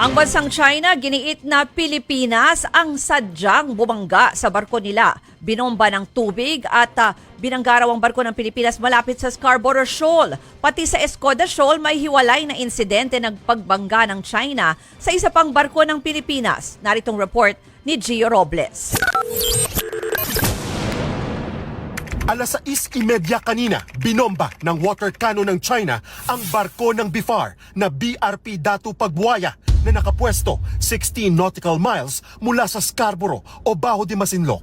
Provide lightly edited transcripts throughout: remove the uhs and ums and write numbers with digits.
Ang bansang China, giniit na Pilipinas ang sadyang bumangga sa barko nila. Binomba ng tubig at binanggaraw ang barko ng Pilipinas malapit sa Scarborough Shoal. Pati sa Escoda Shoal may hiwalay na insidente ng pagbangga ng China sa isa pang barko ng Pilipinas. Naritong report ni Gio Robles. Alas 6:30 kanina, binomba ng water cannon ng China ang barko ng BIFAR na BRP Datu Pagbuaya na nakapwesto 16 nautical miles mula sa Scarborough o Bajo de Masinloc.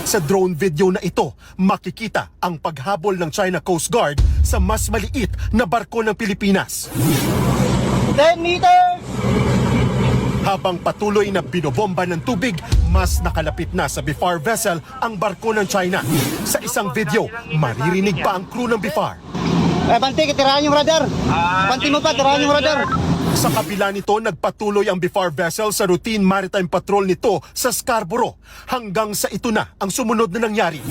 Sa drone video na ito, makikita ang paghabol ng China Coast Guard sa mas maliit na barko ng Pilipinas. 10 meters! Habang patuloy na binobomba ng tubig, mas nakalapit na sa BIFAR vessel ang barko ng China. Sa isang video, maririnig pa ang crew ng BIFAR. Banti, tirahan yung radar. Banti mo pa, tirahan yung radar. Sa kabila nito, nagpatuloy ang BIFAR vessel sa routine maritime patrol nito sa Scarborough hanggang sa ito na ang sumunod na nangyari.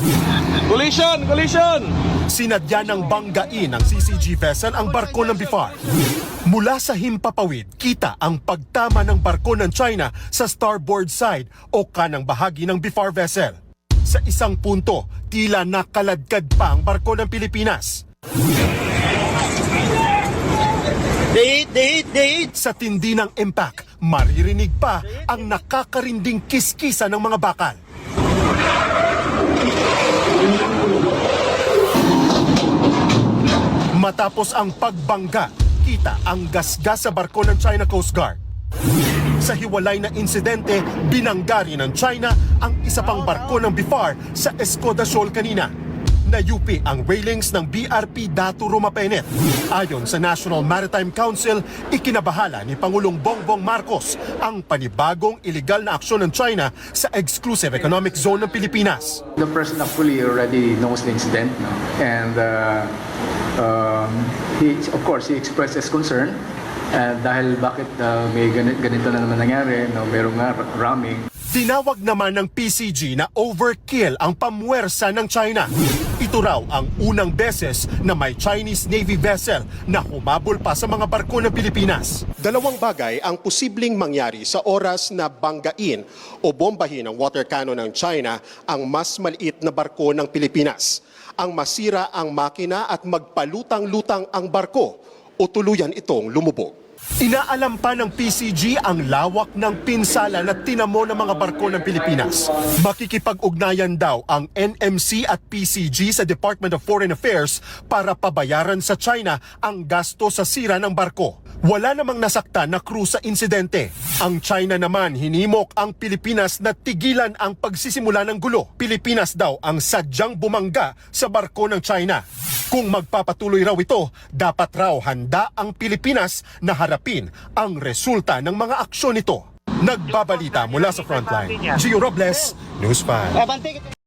Collision! Collision! Sinadya ng banggain ng CCG vessel ang barko ng BIFAR. Mula sa himpapawid, kita ang pagtama ng barko ng China sa starboard side o kanang bahagi ng BIFAR vessel. Sa isang punto, tila nakaladkad pa ang barko ng Pilipinas. Date! Sa tindi ng impact, maririnig pa ang nakakarinding kiskisa ng mga bakal. Matapos ang pagbangga, kita ang gasgas sa barko ng China Coast Guard. Sa hiwalay na insidente, binanggari ng China ang isa pang barko ng BIFAR sa Escoda Shoal kanina. Nayupi ang railings ng BRP Datu Rumapenet. Ayon sa National Maritime Council, ikinabahala ni Pangulong Bongbong Marcos ang panibagong iligal na aksyon ng China sa Exclusive Economic Zone ng Pilipinas. The person actually already knows the incident, no? And of course, he expressed his concern dahil bakit may ganito na naman nangyari, no? Merong nga ramming. Tinawag naman ng PCG na overkill ang pamwersa ng China. Ito raw ang unang beses na may Chinese Navy vessel na humabol pa sa mga barko ng Pilipinas. Dalawang bagay ang posibleng mangyari sa oras na banggain o bombahin ng water cannon ng China ang mas maliit na barko ng Pilipinas. Ang masira ang makina at magpalutang-lutang ang barko o tuluyan itong lumubog. Inaalam pa ng PCG ang lawak ng pinsala na tinamo ng mga barko ng Pilipinas. Makikipag-ugnayan daw ang NMC at PCG sa Department of Foreign Affairs para pabayaran sa China ang gasto sa sira ng barko. Wala namang nasaktan na crew sa insidente. Ang China naman hinimok ang Pilipinas na tigilan ang pagsisimula ng gulo. Pilipinas daw ang sadyang bumangga sa barko ng China. Kung magpapatuloy raw ito, dapat raw handa ang Pilipinas na harapin ang resulta ng mga aksyon nito. Nagbabalita mula sa frontline, Gio Robles, News 5. Banti.